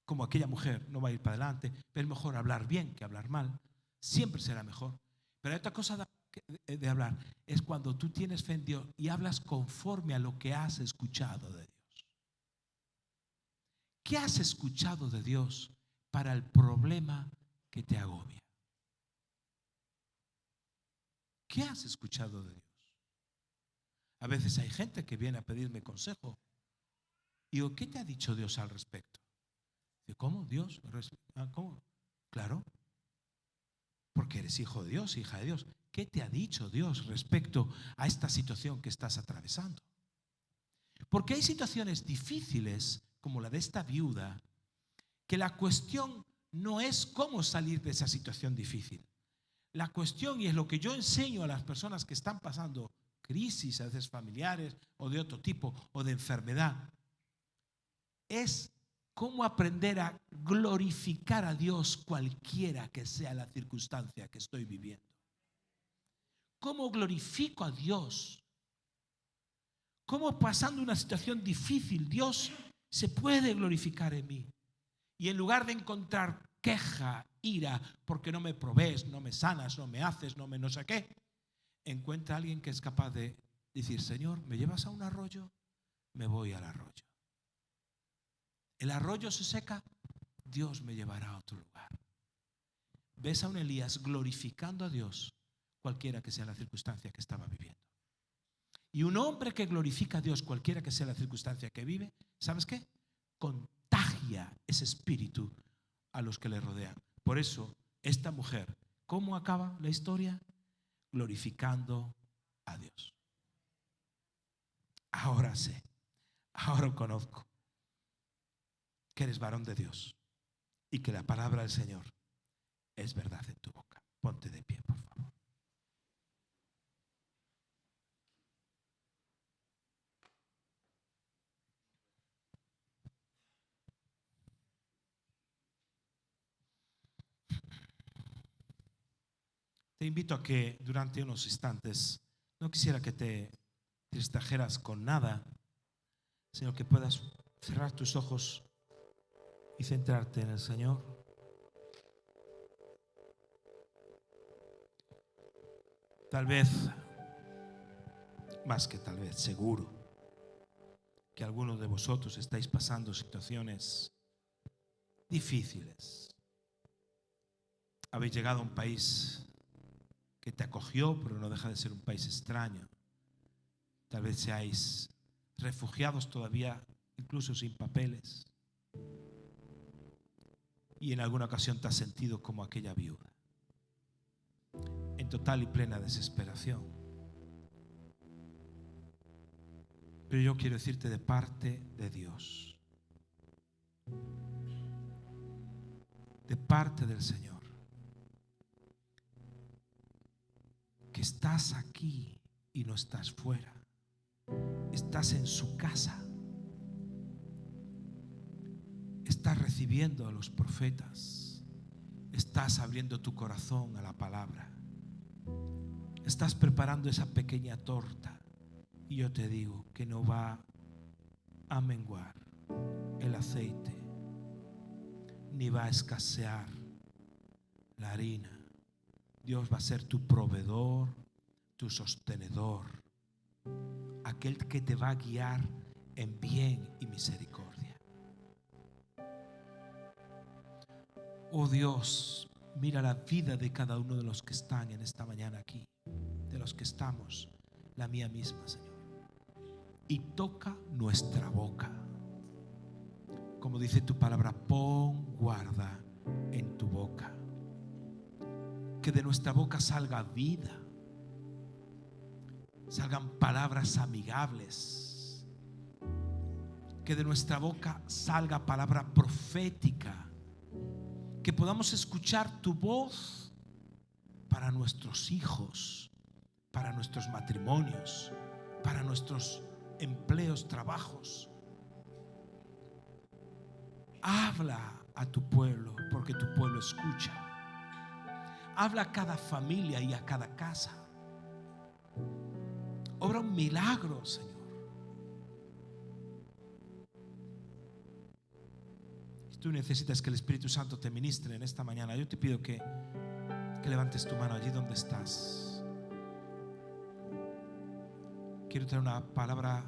Como aquella mujer no va a ir para adelante, pero es mejor hablar bien que hablar mal. Siempre será mejor. Pero hay otra cosa de hablar, es cuando tú tienes fe en Dios y hablas conforme a lo que has escuchado de Dios. ¿Qué has escuchado de Dios para el problema que te agobia? ¿Qué has escuchado de Dios? A veces hay gente que viene a pedirme consejo. Y digo: ¿qué te ha dicho Dios al respecto? Digo: ¿cómo? ¿Dios? ¿Cómo? Claro, porque eres hijo de Dios, hija de Dios. ¿Qué te ha dicho Dios respecto a esta situación que estás atravesando? Porque hay situaciones difíciles, como la de esta viuda, que la cuestión no es cómo salir de esa situación difícil. La cuestión, y es lo que yo enseño a las personas que están pasando crisis, a veces familiares o de otro tipo, o de enfermedad, es cómo aprender a glorificar a Dios cualquiera que sea la circunstancia que estoy viviendo. ¿Cómo glorifico a Dios? ¿Cómo pasando una situación difícil Dios se puede glorificar en mí? Y en lugar de encontrar queja, ira, porque no me provees, no me sanas, no me haces, no sé qué, encuentra a alguien que es capaz de decir: Señor, ¿me llevas a un arroyo? Me voy al arroyo. El arroyo se seca, Dios me llevará a otro lugar. Ves a un Elías glorificando a Dios, cualquiera que sea la circunstancia que estaba viviendo. Y un hombre que glorifica a Dios, cualquiera que sea la circunstancia que vive, ¿sabes qué? Contagia ese espíritu a los que le rodean. Por eso, esta mujer, ¿cómo acaba la historia? Glorificando a Dios. Ahora sé, ahora conozco que eres varón de Dios y que la palabra del Señor es verdad en tu boca. Ponte de pie, por favor. Te invito a que durante unos instantes, no quisiera que te distrajeras con nada, sino que puedas cerrar tus ojos y centrarte en el Señor. Tal vez, más que tal vez, seguro, que algunos de vosotros estáis pasando situaciones difíciles. Habéis llegado a un país que te acogió, pero no deja de ser un país extraño. Tal vez seáis refugiados todavía, incluso sin papeles. Y en alguna ocasión te has sentido como aquella viuda, en total y plena desesperación. Pero yo quiero decirte de parte de Dios, de parte del Señor, que estás aquí y no estás fuera. Estás en su casa. Estás recibiendo a los profetas. Estás abriendo tu corazón a la palabra. Estás preparando esa pequeña torta. Y yo te digo que no va a menguar el aceite, ni va a escasear la harina. Dios va a ser tu proveedor, tu sostenedor, aquel que te va a guiar en bien y misericordia. Oh Dios, mira la vida de cada uno de los que están en esta mañana aquí, de los que estamos, la mía misma, Señor. Y toca nuestra boca como dice tu palabra, pon guarda en tu boca. Que de nuestra boca salga vida, salgan palabras amigables, que de nuestra boca salga palabra profética, que podamos escuchar tu voz para nuestros hijos, para nuestros matrimonios, para nuestros empleos, trabajos. Habla a tu pueblo, porque tu pueblo escucha. Habla a cada familia y a cada casa. Obra un milagro, Señor. Si tú necesitas que el Espíritu Santo te ministre en esta mañana, yo te pido que levantes tu mano allí donde estás. Quiero traer una palabra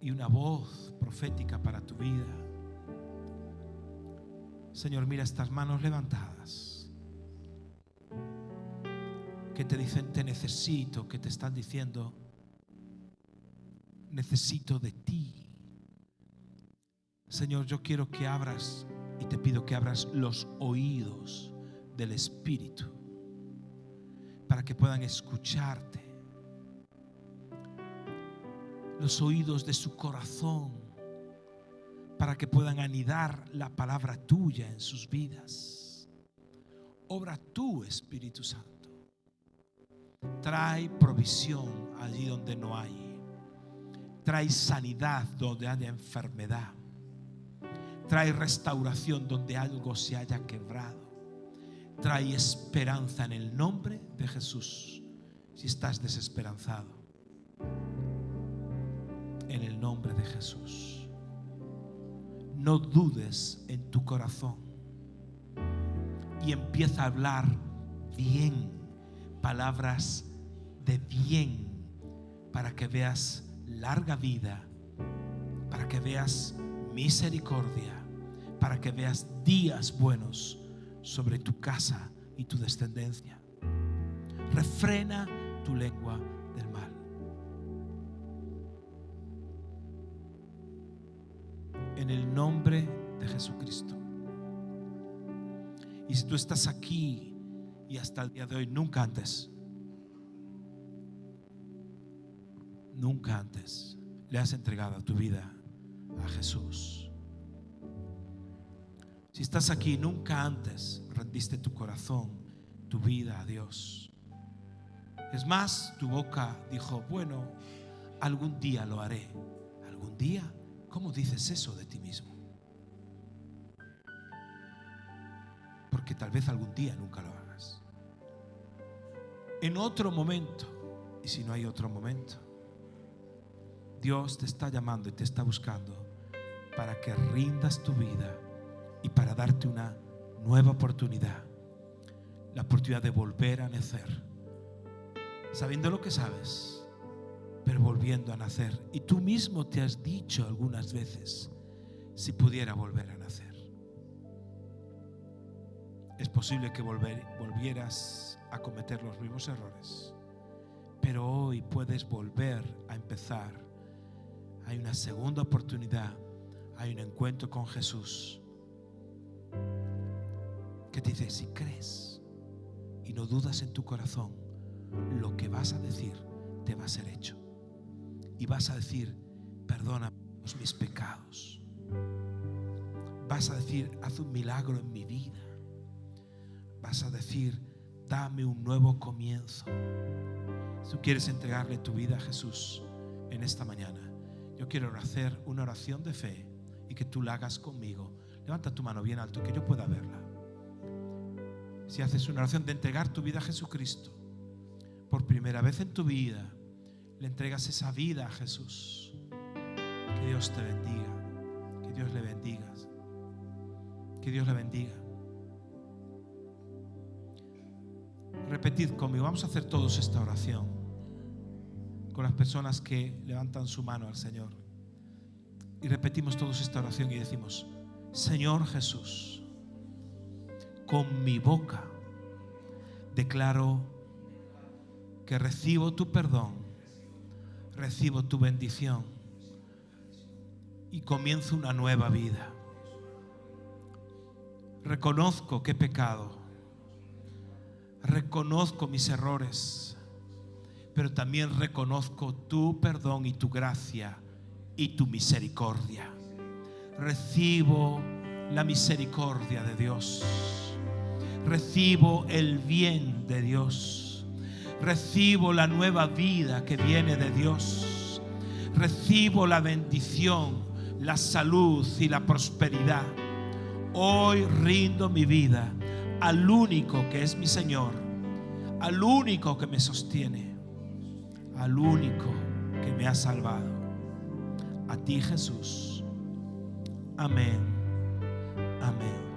y una voz profética para tu vida. Señor, mira estas manos levantadas que te dicen te necesito, que te están diciendo necesito de ti. Señor, yo quiero que abras y te pido que abras los oídos del Espíritu para que puedan escucharte, los oídos de su corazón para que puedan anidar la palabra tuya en sus vidas. Obra tú, Espíritu Santo. Trae provisión allí donde no hay. Trae sanidad donde haya enfermedad. Trae restauración donde algo se haya quebrado. Trae esperanza en el nombre de Jesús. Si estás desesperanzado, en el nombre de Jesús, no dudes en tu corazón y empieza a hablar bien, palabras de bien, para que veas larga vida, para que veas misericordia, para que veas días buenos sobre tu casa y tu descendencia. Refrena tu lengua del mal. En el nombre de Jesucristo. Y si tú estás aquí y hasta el día de hoy nunca antes le has entregado tu vida a Jesús, si estás aquí nunca antes rendiste tu corazón, tu vida a Dios, es más, tu boca dijo, bueno, algún día lo haré. ¿Algún día? ¿Cómo dices eso de ti mismo? Porque tal vez algún día nunca lo hagas. En otro momento, y si no hay otro momento, Dios te está llamando y te está buscando para que rindas tu vida y para darte una nueva oportunidad, la oportunidad de volver a nacer, sabiendo lo que sabes, pero volviendo a nacer. Y tú mismo te has dicho algunas veces, si pudiera volver a nacer. Es posible que volvieras a cometer los mismos errores, pero hoy puedes volver a empezar. Hay una segunda oportunidad, hay un encuentro con Jesús que te dice, si crees y no dudas en tu corazón, lo que vas a decir te va a ser hecho. Y vas a decir, perdona mis pecados. Vas a decir, haz un milagro en mi vida. Vas a decir, dame un nuevo comienzo. Si tú quieres entregarle tu vida a Jesús en esta mañana, yo quiero hacer una oración de fe y que tú la hagas conmigo. Levanta tu mano bien alto, que yo pueda verla. Si haces una oración de entregar tu vida a Jesucristo, por primera vez en tu vida, le entregas esa vida a Jesús. Que Dios te bendiga. Que Dios le bendiga. Que Dios le bendiga. Repetid conmigo. Vamos a hacer todos esta oración con las personas que levantan su mano al Señor. Y repetimos todos esta oración y decimos, Señor Jesús, con mi boca declaro que recibo tu perdón, recibo tu bendición y comienzo una nueva vida. Reconozco que he pecado. Reconozco mis errores. Pero también reconozco tu perdón y tu gracia y tu misericordia. Recibo la misericordia de Dios. Recibo el bien de Dios. Recibo la nueva vida que viene de Dios. Recibo la bendición, la salud y la prosperidad. Hoy rindo mi vida al único que es mi Señor, al único que me sostiene, al único que me ha salvado. A ti, Jesús. Amén. Amén.